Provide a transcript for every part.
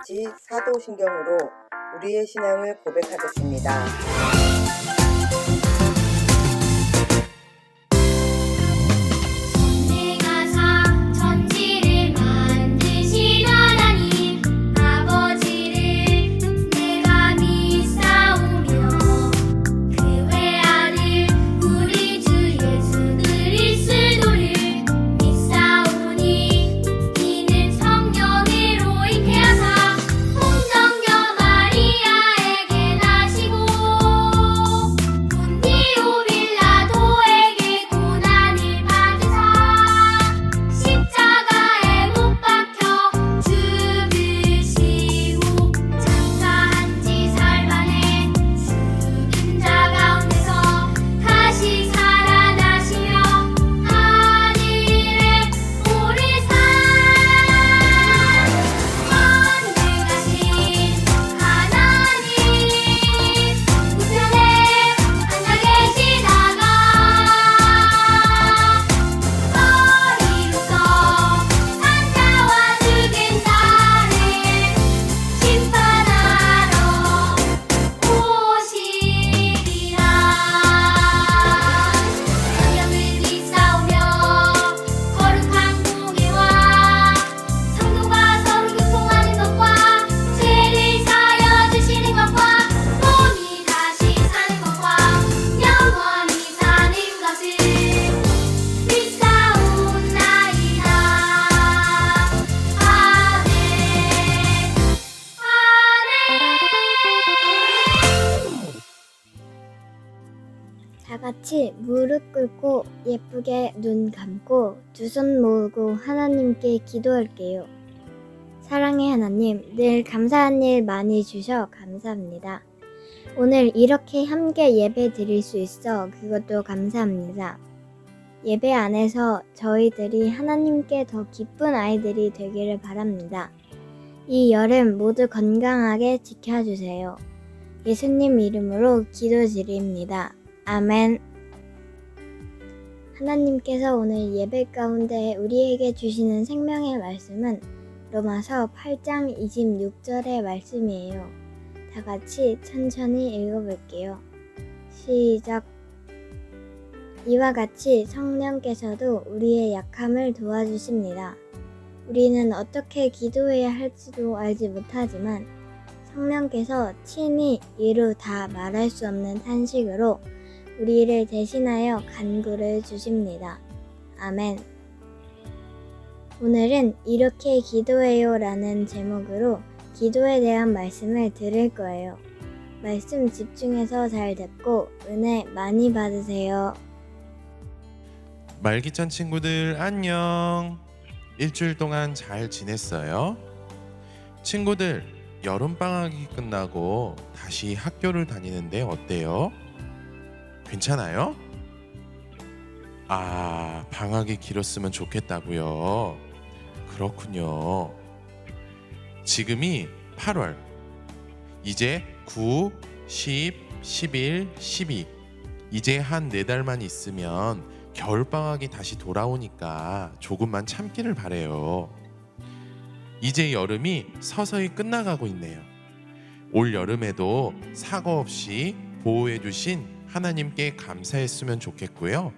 같이 사도신경으로 우리의 신앙을 고백하겠습니다. 전능하사 천지를 만드신 하나님 아버지를 내가 믿사오며 그 외아들 우리 주 예수 그리스도를 믿사오니 이는 성령으로 잉태하사 동정녀 마리아에게 나시고 본디오 빌라도에게 고난을 받으사 십자가에 못 박혀 죽으시고 장사한 지 사흘 만에 죽은 자 가운데서 다시 살아나시며 하늘에 오르사 전능하신 하나님 우편에 앉아 계시다가 머리로서 산자와 죽은 자를 심판하러 오시리라. 성령을 믿사오며 거룩한 공예와 성도가 서로 교통하는 것과 죄를 사하여 주시는 것과 몸이 다시 사는 것과 영원히 사는 것을 믿사옵나이다. 아멘. 다 같이 무릎 꿇고 예쁘게 눈 감고 두 손 모으고 하나님께 기도할게요. 사랑의 하나님, 늘 감사한 일 많이 주셔 감사합니다. 오늘 이렇게 함께 예배 드릴 수 있어 그것도 감사합니다. 예배 안에서 저희들이 하나님께 더 기쁜 아이들이 되기를 바랍니다. 이 여름 모두 건강하게 지켜주세요. 예수님 이름으로 기도드립니다. 아멘. 하나님께서 오늘 예배 가운데 우리에게 주시는 생명의 말씀은 로마서 8장 26절의 말씀이에요. 다 같이 천천히 읽어볼게요. 시작. 이와 같이 성령께서도 우리의 약함을 도와주십니다. 우리는 어떻게 기도해야 할지도 알지 못하지만 성령께서 친히 이루 다 말할 수 없는 탄식으로 우리를 대신하여 간구를 주십니다. 아멘. 오늘은 이렇게 기도해요 라는 제목으로 기도에 대한 말씀을 들을 거예요. 말씀 집중해서 잘 듣고 은혜 많이 받으세요. 말기천 친구들 안녕. 일주일 동안 잘 지냈어요? 친구들, 여름방학이 끝나고 다시 학교를 다니는데 어때요? 괜찮아요? 방학이 길었으면 좋겠다고요. 그렇군요. 지금이 8월. 이제 9, 10, 11, 12. 이제 한 4달만 있으면 겨울방학이 다시 돌아오니까 조금만 참기를 바래요. 이제 여름이 서서히 끝나가고 있네요. 올 여름에도 사고 없이 보호해주신 하나님께 감사했으면 좋겠고요.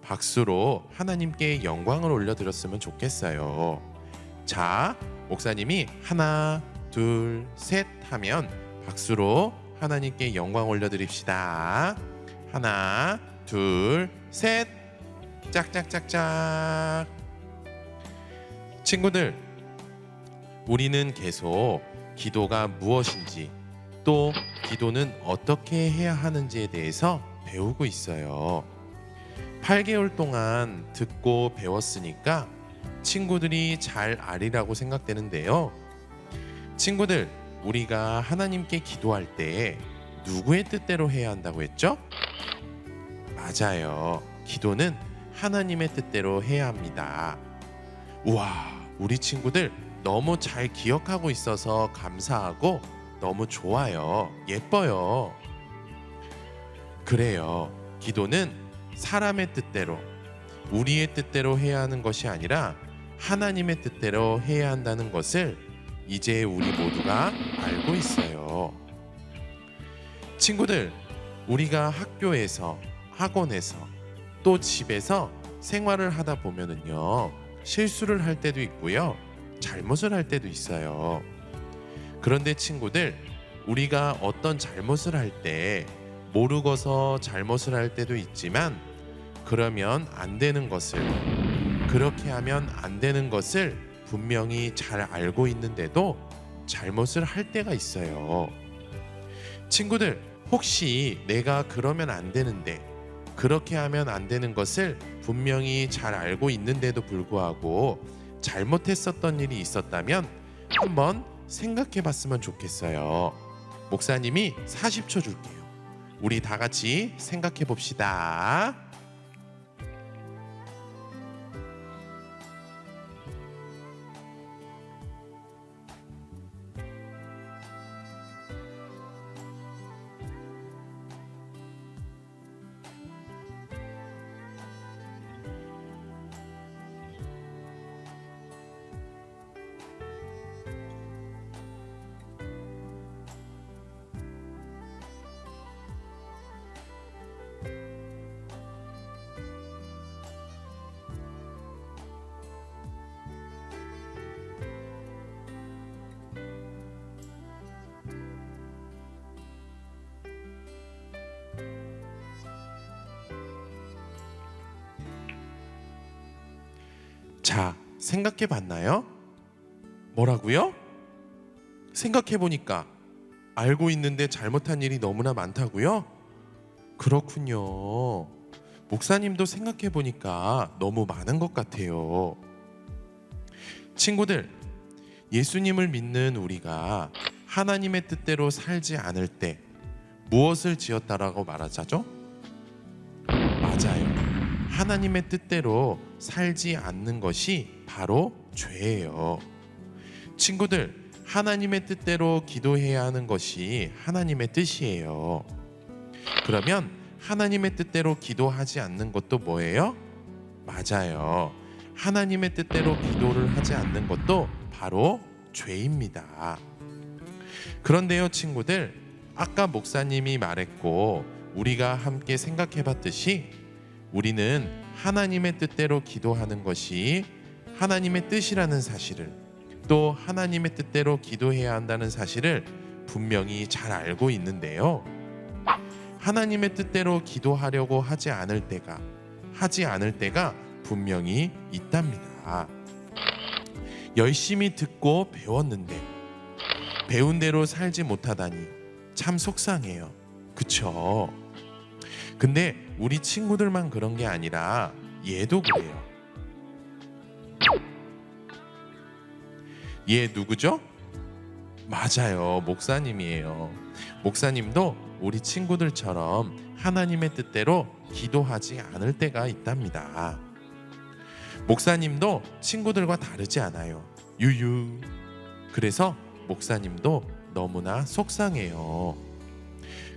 박수로 하나님께 영광을 올려드렸으면 좋겠어요. 자, 목사님이 하나, 둘, 셋 하면 박수로 하나님께 영광 올려드립시다. 하나, 둘, 셋. 짝짝짝짝. 친구들, 우리는 계속 기도가 무엇인지 또 기도는 어떻게 해야 하는지에 대해서 배우고 있어요. 8개월 동안 듣고 배웠으니까 친구들이 잘 아리라고 생각되는데요. 친구들, 우리가 하나님께 기도할 때 누구의 뜻대로 해야 한다고 했죠? 맞아요. 기도는 하나님의 뜻대로 해야 합니다. 우와, 우리 친구들 너무 잘 기억하고 있어서 감사하고 너무 좋아요. 예뻐요. 그래요. 기도는 사람의 뜻대로, 우리의 뜻대로 해야 하는 것이 아니라 하나님의 뜻대로 해야 한다는 것을 이제 우리 모두가 알고 있어요. 친구들, 우리가 학교에서, 학원에서, 또 집에서 생활을 하다 보면은요, 실수를 할 때도 있고요, 잘못을 할 때도 있어요. 그런데 친구들, 우리가 어떤 잘못을 할 때 모르고서 잘못을 할 때도 있지만, 그러면 안 되는 것을, 그렇게 하면 안 되는 것을 분명히 잘 알고 있는데도 잘못을 할 때가 있어요. 친구들, 혹시 내가 그러면 안 되는데, 그렇게 하면 안 되는 것을 분명히 잘 알고 있는데도 불구하고 잘못했었던 일이 있었다면 한번 생각해 봤으면 좋겠어요. 목사님이 40초 줄게요. 우리 다 같이 생각해 봅시다. 자, 생각해 봤나요? 뭐라고요? 생각해 보니까 알고 있는데 잘못한 일이 너무나 많다고요? 그렇군요. 목사님도 생각해 보니까 너무 많은 것 같아요. 친구들, 예수님을 믿는 우리가 하나님의 뜻대로 살지 않을 때 무엇을 지었다라고 말하자죠? 맞아요. 하나님의 뜻대로 살지 않는 것이 바로 죄예요. 친구들, 하나님의 뜻대로 기도해야 하는 것이 하나님의 뜻이에요. 그러면 하나님의 뜻대로 기도하지 않는 것도 뭐예요? 맞아요. 하나님의 뜻대로 기도를 하지 않는 것도 바로 죄입니다. 그런데요, 친구들, 아까 목사님이 말했고 우리가 함께 생각해 봤듯이 우리는 하나님의 뜻대로 기도하는 것이 하나님의 뜻이라는 사실을, 또 하나님의 뜻대로 기도해야 한다는 사실을 분명히 잘 알고 있는데요. 하나님의 뜻대로 기도하려고 하지 않을 때가 분명히 있답니다. 열심히 듣고 배웠는데 배운 대로 살지 못하다니 참 속상해요. 그쵸? 근데 우리 친구들만 그런 게 아니라 얘도 그래요. 얘 누구죠? 맞아요, 목사님이에요. 목사님도 우리 친구들처럼 하나님의 뜻대로 기도하지 않을 때가 있답니다. 목사님도 친구들과 다르지 않아요. 유유. 그래서 목사님도 너무나 속상해요.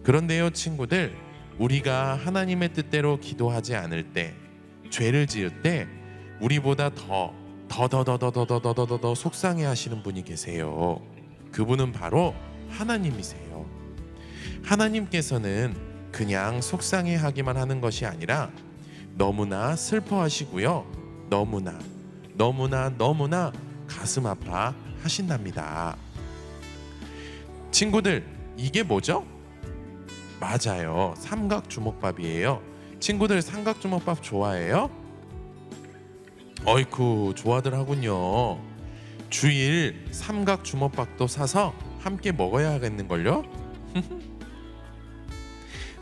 그런데요, 친구들, 우리가 하나님의 뜻대로 기도하지 않을 때, 죄를 지을 때 우리보다 더 속상해 하시는 분이 계세요. 그분은 바로 하나님이세요. 하나님께서는 그냥 속상해 하기만 하는 것이 아니라 너무나 슬퍼하시고요, 너무나 가슴 아파 하신답니다. 친구들, 이게 뭐죠? 맞아요, 삼각주먹밥이에요. 친구들, 삼각주먹밥 좋아해요? 어이쿠, 좋아들 하군요. 주일 삼각주먹밥도 사서 함께 먹어야 하겠는걸요?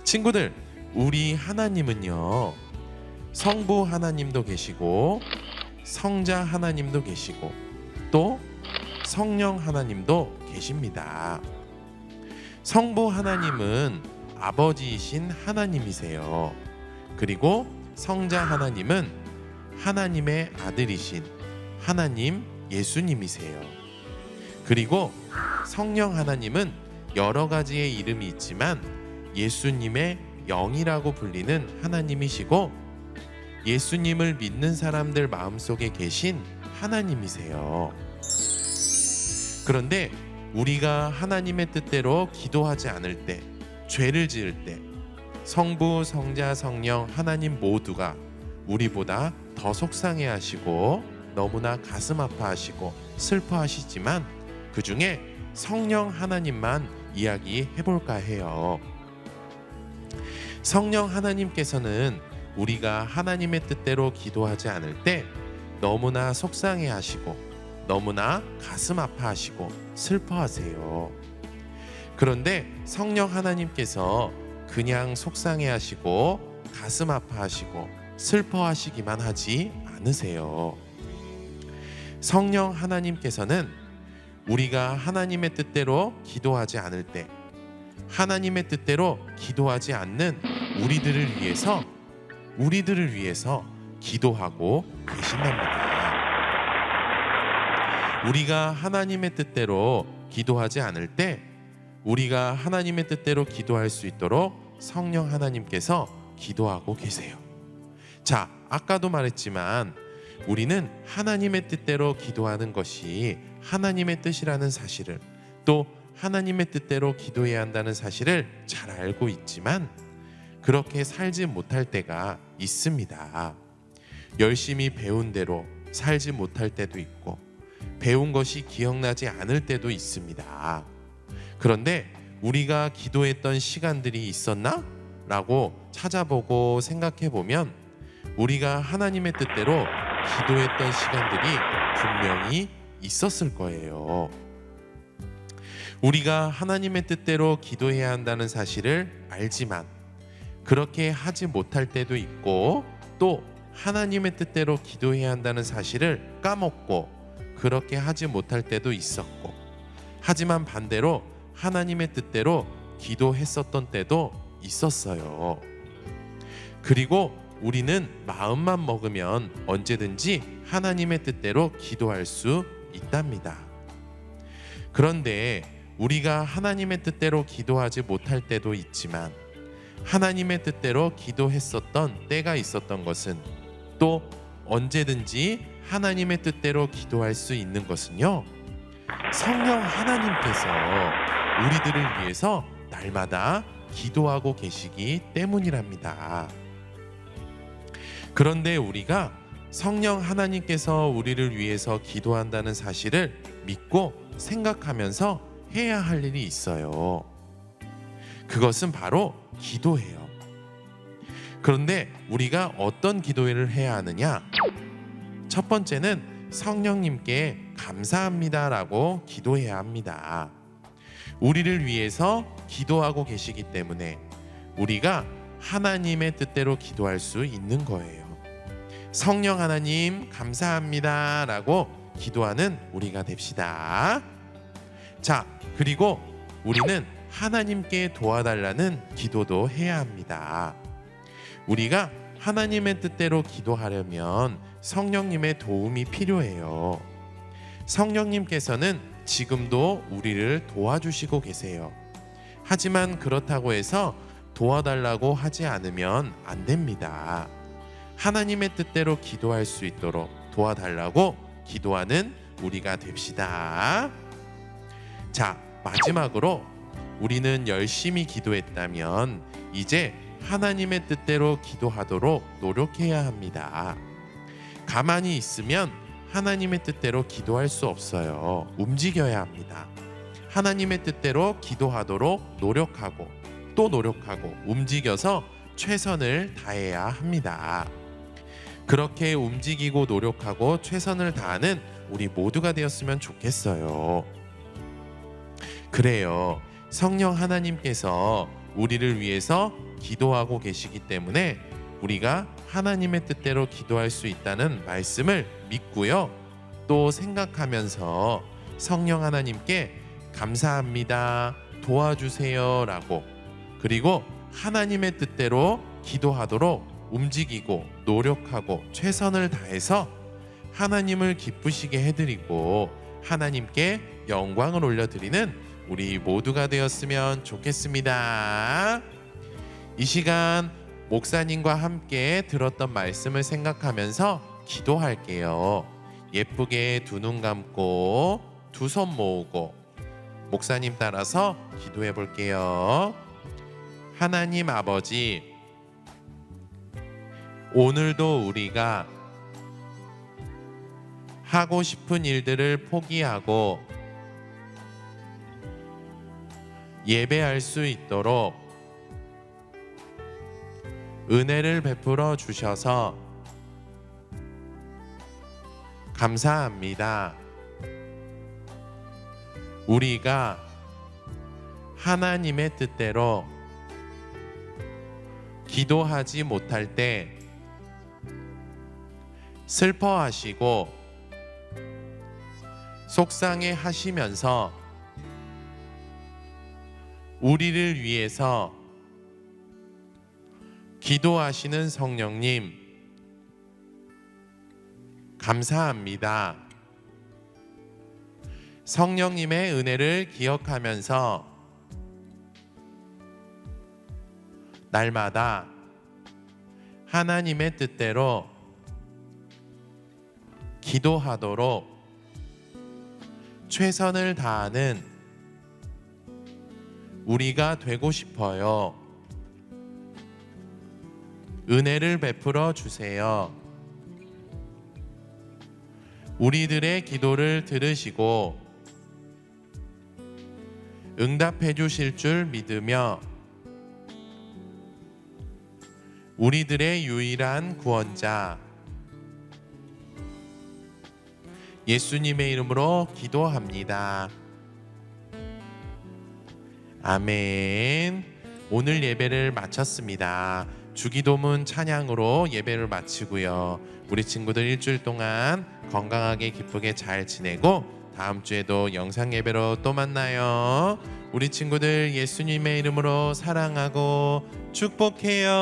친구들, 우리 하나님은요, 성부 하나님도 계시고 성자 하나님도 계시고 또 성령 하나님도 계십니다. 성부 하나님은 아버지이신 하나님이세요. 그리고 성자 하나님은 하나님의 아들이신 하나님 예수님이세요. 그리고 성령 하나님은 여러 가지의 이름이 있지만 예수님의 영이라고 불리는 하나님이시고 예수님을 믿는 사람들 마음속에 계신 하나님이세요. 그런데 우리가 하나님의 뜻대로 기도하지 않을 때, 죄를 지을 때 성부, 성자, 성령 하나님 모두가 우리보다 더 속상해하시고 너무나 가슴 아파하시고 슬퍼하시지만 그 중에 성령 하나님만 이야기해볼까 해요. 성령 하나님께서는 우리가 하나님의 뜻대로 기도하지 않을 때 너무나 속상해하시고 너무나 가슴 아파하시고 슬퍼하세요. 그런데 성령 하나님께서 그냥 속상해하시고 가슴 아파하시고 슬퍼하시기만 하지 않으세요. 성령 하나님께서는 우리가 하나님의 뜻대로 기도하지 않을 때 하나님의 뜻대로 기도하지 않는 우리들을 위해서 기도하고 계신답니다. 우리가 하나님의 뜻대로 기도하지 않을 때 우리가 하나님의 뜻대로 기도할 수 있도록 성령 하나님께서 기도하고 계세요. 자, 아까도 말했지만 우리는 하나님의 뜻대로 기도하는 것이 하나님의 뜻이라는 사실을, 또 하나님의 뜻대로 기도해야 한다는 사실을 잘 알고 있지만 그렇게 살지 못할 때가 있습니다. 열심히 배운 대로 살지 못할 때도 있고 배운 것이 기억나지 않을 때도 있습니다. 그런데 우리가 기도했던 시간들이 있었나? 라고 찾아보고 생각해 보면 우리가 하나님의 뜻대로 기도했던 시간들이 분명히 있었을 거예요. 우리가 하나님의 뜻대로 기도해야 한다는 사실을 알지만 그렇게 하지 못할 때도 있고, 또 하나님의 뜻대로 기도해야 한다는 사실을 까먹고 그렇게 하지 못할 때도 있었고, 하지만 반대로 하나님의 뜻대로 기도했었던 때도 있었어요. 그리고 우리는 마음만 먹으면 언제든지 하나님의 뜻대로 기도할 수 있답니다. 그런데 우리가 하나님의 뜻대로 기도하지 못할 때도 있지만 하나님의 뜻대로 기도했었던 때가 있었던 것은, 또 언제든지 하나님의 뜻대로 기도할 수 있는 것은요, 성령 하나님께서 우리들을 위해서 날마다 기도하고 계시기 때문이랍니다. 그런데 우리가 성령 하나님께서 우리를 위해서 기도한다는 사실을 믿고 생각하면서 해야 할 일이 있어요. 그것은 바로 기도예요. 그런데 우리가 어떤 기도를 해야 하느냐? 첫 번째는 성령님께 감사합니다라고 기도해야 합니다. 우리를 위해서 기도하고 계시기 때문에 우리가 하나님의 뜻대로 기도할 수 있는 거예요. 성령 하나님 감사합니다라고 기도하는 우리가 됩시다. 자, 그리고 우리는 하나님께 도와달라는 기도도 해야 합니다. 우리가 하나님의 뜻대로 기도하려면 성령님의 도움이 필요해요. 성령님께서는 지금도 우리를 도와주시고 계세요. 하지만 그렇다고 해서 도와달라고 하지 않으면 안 됩니다. 하나님의 뜻대로 기도할 수 있도록 도와달라고 기도하는 우리가 됩시다. 자, 마지막으로 우리는 열심히 기도했다면 이제 하나님의 뜻대로 기도하도록 노력해야 합니다. 가만히 있으면 하나님의 뜻대로 기도할 수 없어요. 움직여야 합니다. 하나님의 뜻대로 기도하도록 노력하고 또 노력하고 움직여서 최선을 다해야 합니다. 그렇게 움직이고 노력하고 최선을 다하는 우리 모두가 되었으면 좋겠어요. 그래요. 성령 하나님께서 우리를 위해서 기도하고 계시기 때문에 우리가 하나님의 뜻대로 기도할 수 있다는 말씀을 믿고요. 또 생각하면서 성령 하나님께 감사합니다, 도와주세요 라고, 그리고 하나님의 뜻대로 기도하도록 움직이고 노력하고 최선을 다해서 하나님을 기쁘시게 해드리고 하나님께 영광을 올려드리는 우리 모두가 되었으면 좋겠습니다. 이 시간 목사님과 함께 들었던 말씀을 생각하면서 기도할게요. 예쁘게 두 눈 감고 두 손 모으고 목사님 따라서 기도해 볼게요. 하나님 아버지, 오늘도 우리가 하고 싶은 일들을 포기하고 예배할 수 있도록 은혜를 베풀어 주셔서 감사합니다. 우리가 하나님의 뜻대로 기도하지 못할 때 슬퍼하시고 속상해 하시면서 우리를 위해서 기도하시는 성령님, 감사합니다. 성령님의 은혜를 기억하면서 날마다 하나님의 뜻대로 기도하도록 최선을 다하는 우리가 되고 싶어요. 은혜를 베풀어 주세요. 우리들의 기도를 들으시고 응답해 주실 줄 믿으며 우리들의 유일한 구원자 예수님의 이름으로 기도합니다. 아멘. 오늘 예배를 마쳤습니다. 주기도문 찬양으로 예배를 마치고요. 우리 친구들 일주일 동안 건강하게 기쁘게 잘 지내고 다음 주에도 영상 예배로 또 만나요. 우리 친구들 예수님의 이름으로 사랑하고 축복해요.